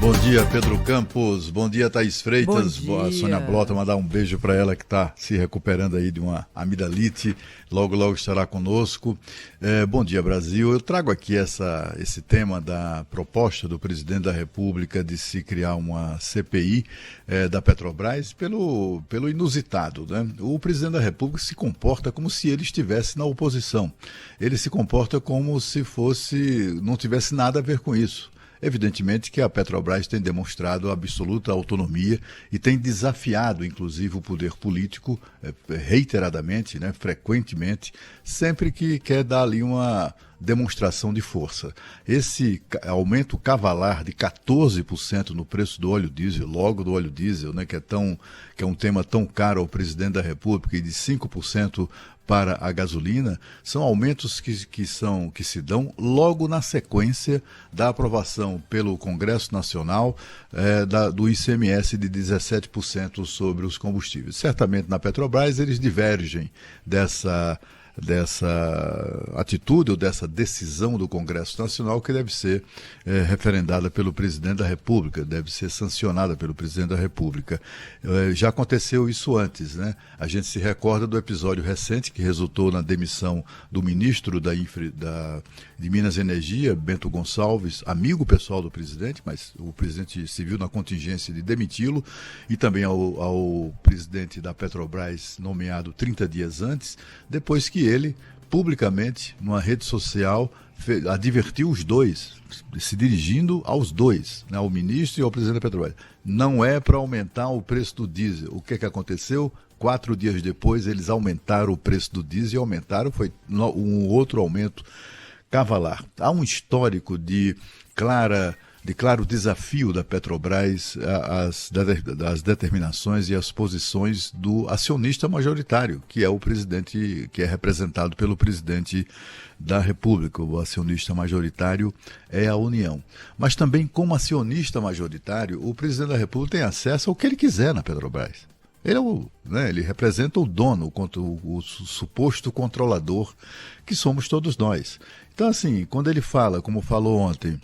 Bom dia, Pedro Campos. Bom dia, Thaís Freitas. Bom dia. Sônia Blota, mandar um beijo para ela que está se recuperando aí de uma amidalite. Logo, logo estará conosco. Bom dia, Brasil. Eu trago aqui esse tema da proposta do presidente da República de se criar uma CPI da Petrobras pelo inusitado, né? O presidente da República se comporta como se ele estivesse na oposição. Ele se comporta como se não tivesse nada a ver com isso. Evidentemente que a Petrobras tem demonstrado absoluta autonomia e tem desafiado, inclusive, o poder político reiteradamente, né, frequentemente, sempre que quer dar ali uma demonstração de força. Esse aumento cavalar de 14% no preço do óleo diesel, logo do óleo diesel, né, que é um tema tão caro ao presidente da República, e de 5% para a gasolina, são aumentos que se dão logo na sequência da aprovação pelo Congresso Nacional do ICMS de 17% sobre os combustíveis. Certamente na Petrobras eles divergem dessa atitude ou dessa decisão do Congresso Nacional, que deve ser referendada pelo presidente da República, deve ser sancionada pelo presidente da República. Já aconteceu isso antes, né? A gente se recorda do episódio recente que resultou na demissão do ministro de Minas e Energia, Bento Gonçalves, amigo pessoal do presidente, mas o presidente se viu na contingência de demiti-lo, e também ao presidente da Petrobras, nomeado 30 dias antes, depois que ele, publicamente, numa rede social, advertiu os dois, se dirigindo aos dois, né, ao ministro e ao presidente da Petrobras. Não é para aumentar o preço do diesel. O que aconteceu? 4 dias depois, eles aumentaram o preço do diesel, foi um outro aumento cavalar. Há um histórico de claro desafio da Petrobras às determinações e às posições do acionista majoritário, que é o presidente, que é representado pelo presidente da República. O acionista majoritário é a União. Mas também, como acionista majoritário, o presidente da República tem acesso ao que ele quiser na Petrobras. Ele representa o dono, o suposto controlador, que somos todos nós. Então, assim, quando ele fala, como falou ontem,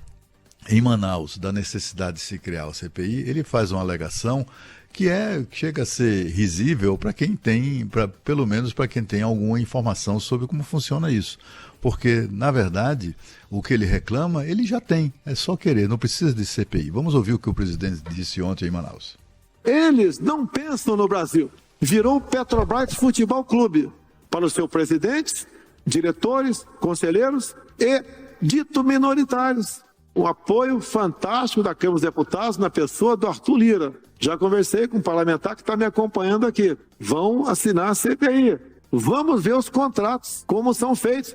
em Manaus, da necessidade de se criar o CPI, ele faz uma alegação que chega a ser risível para quem tem, pelo menos para quem tem alguma informação sobre como funciona isso. Porque, na verdade, o que ele reclama, ele já tem, é só querer, não precisa de CPI. Vamos ouvir o que o presidente disse ontem em Manaus. Eles não pensam no Brasil. Virou o Petrobras Futebol Clube para os seus presidentes, diretores, conselheiros e dito minoritários. Um apoio fantástico da Câmara dos Deputados na pessoa do Arthur Lira. Já conversei com um parlamentar que está me acompanhando aqui. Vão assinar a CPI. Vamos ver os contratos, como são feitos.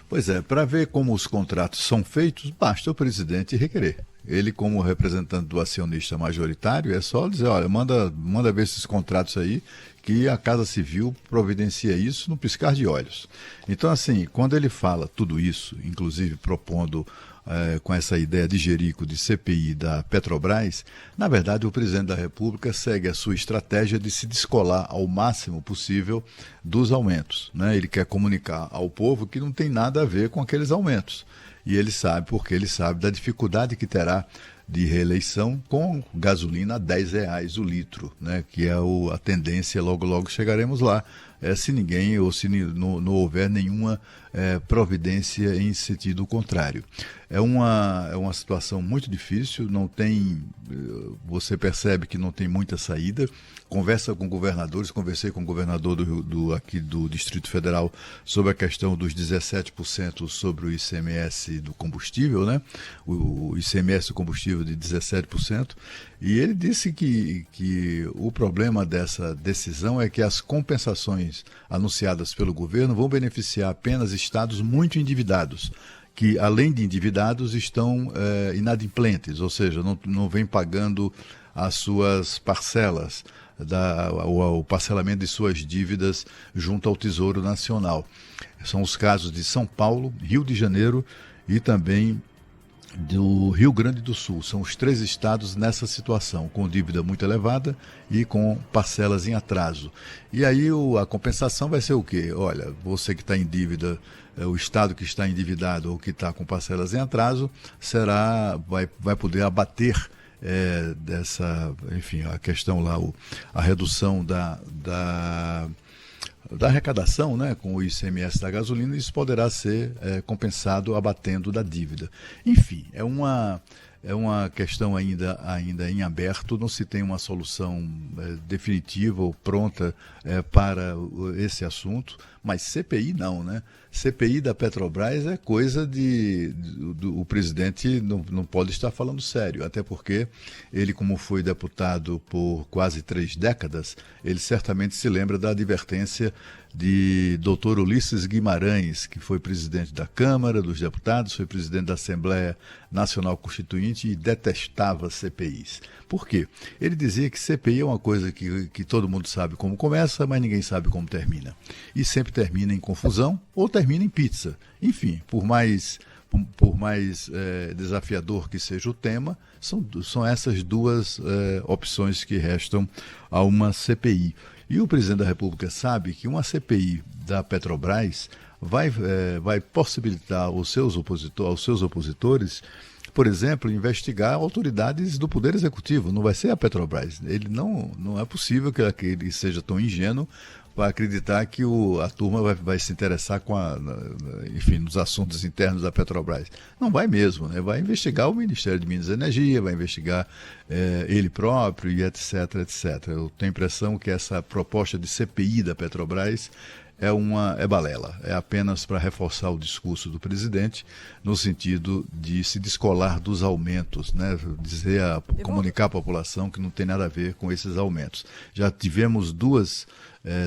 Pois é, para ver como os contratos são feitos, basta o presidente requerer. Ele, como representante do acionista majoritário, é só dizer, olha, manda ver esses contratos aí, que a Casa Civil providencia isso no piscar de olhos. Então, assim, quando ele fala tudo isso, inclusive propondo com essa ideia de Jerico, de CPI da Petrobras, na verdade o presidente da República segue a sua estratégia de se descolar ao máximo possível dos aumentos, né? Ele quer comunicar ao povo que não tem nada a ver com aqueles aumentos. E ele sabe, porque ele sabe da dificuldade que terá de reeleição com gasolina a R$10 o litro, né? Que é a tendência, logo chegaremos lá, se ninguém ou se não houver nenhuma providência em sentido contrário. É uma situação muito difícil, você percebe que não tem muita saída. Conversa com governadores, conversei com o governador aqui do Distrito Federal sobre a questão dos 17% sobre o ICMS do combustível, né? O ICMS do combustível de 17%, e ele disse que o problema dessa decisão é que as compensações anunciadas pelo governo vão beneficiar apenas estados muito endividados, que além de endividados estão inadimplentes, ou seja, não vêm pagando as suas parcelas, o parcelamento de suas dívidas junto ao Tesouro Nacional. São os casos de São Paulo, Rio de Janeiro e também do Rio Grande do Sul. São os 3 estados nessa situação, com dívida muito elevada e com parcelas em atraso. E aí a compensação vai ser o quê? Olha, você que está em dívida, o estado que está endividado ou que está com parcelas em atraso, vai poder abater enfim, a questão lá, a redução da arrecadação, né, com o ICMS da gasolina, isso poderá ser compensado abatendo da dívida. Enfim, é uma questão ainda em aberto, não se tem uma solução definitiva ou pronta para esse assunto, mas CPI não, né? CPI da Petrobras é coisa o presidente não pode estar falando sério, até porque ele, como foi deputado por quase 3 décadas, ele certamente se lembra da advertência de Dr. Ulisses Guimarães, que foi presidente da Câmara dos Deputados, foi presidente da Assembleia Nacional Constituinte e detestava CPIs. Por quê? Ele dizia que CPI é uma coisa que todo mundo sabe como começa, mas ninguém sabe como termina. E sempre termina em confusão ou termina em pizza. Enfim, por mais desafiador que seja o tema, são essas 2 opções que restam a uma CPI. E o presidente da República sabe que uma CPI da Petrobras vai possibilitar aos seus opositores, por exemplo, investigar autoridades do Poder Executivo. Não vai ser a Petrobras. Ele não é possível que ele seja tão ingênuo para acreditar que a turma vai se interessar enfim, nos assuntos internos da Petrobras. Não vai mesmo, né? Vai investigar o Ministério de Minas e Energia, vai investigar ele próprio e etc, etc. Eu tenho a impressão que essa proposta de CPI da Petrobras é balela, é apenas para reforçar o discurso do presidente no sentido de se descolar dos aumentos, né? Comunicar à população que não tem nada a ver com esses aumentos. Já tivemos 2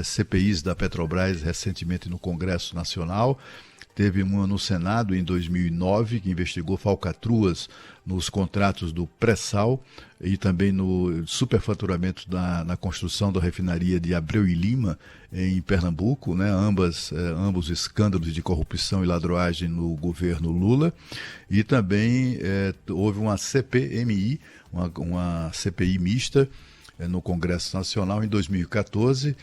CPIs da Petrobras recentemente no Congresso Nacional. Teve uma no Senado em 2009, que investigou falcatruas nos contratos do pré-sal e também no superfaturamento na construção da refinaria de Abreu e Lima, em Pernambuco, né? Ambos escândalos de corrupção e ladroagem no governo Lula. E também houve uma CPMI, uma CPI mista, no Congresso Nacional em 2014,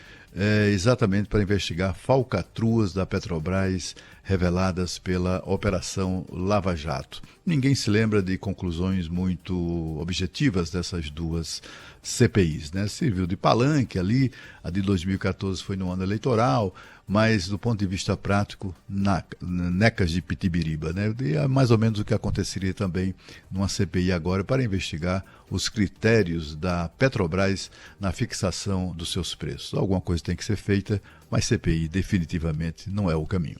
exatamente para investigar falcatruas da Petrobras reveladas pela Operação Lava Jato. Ninguém se lembra de conclusões muito objetivas dessas 2 CPIs, né? Serviu de palanque ali, a de 2014 foi no ano eleitoral, mas do ponto de vista prático, necas de pitibiriba, né? E é mais ou menos o que aconteceria também numa CPI agora para investigar os critérios da Petrobras na fixação dos seus preços. Alguma coisa tem que ser feita, mas CPI definitivamente não é o caminho.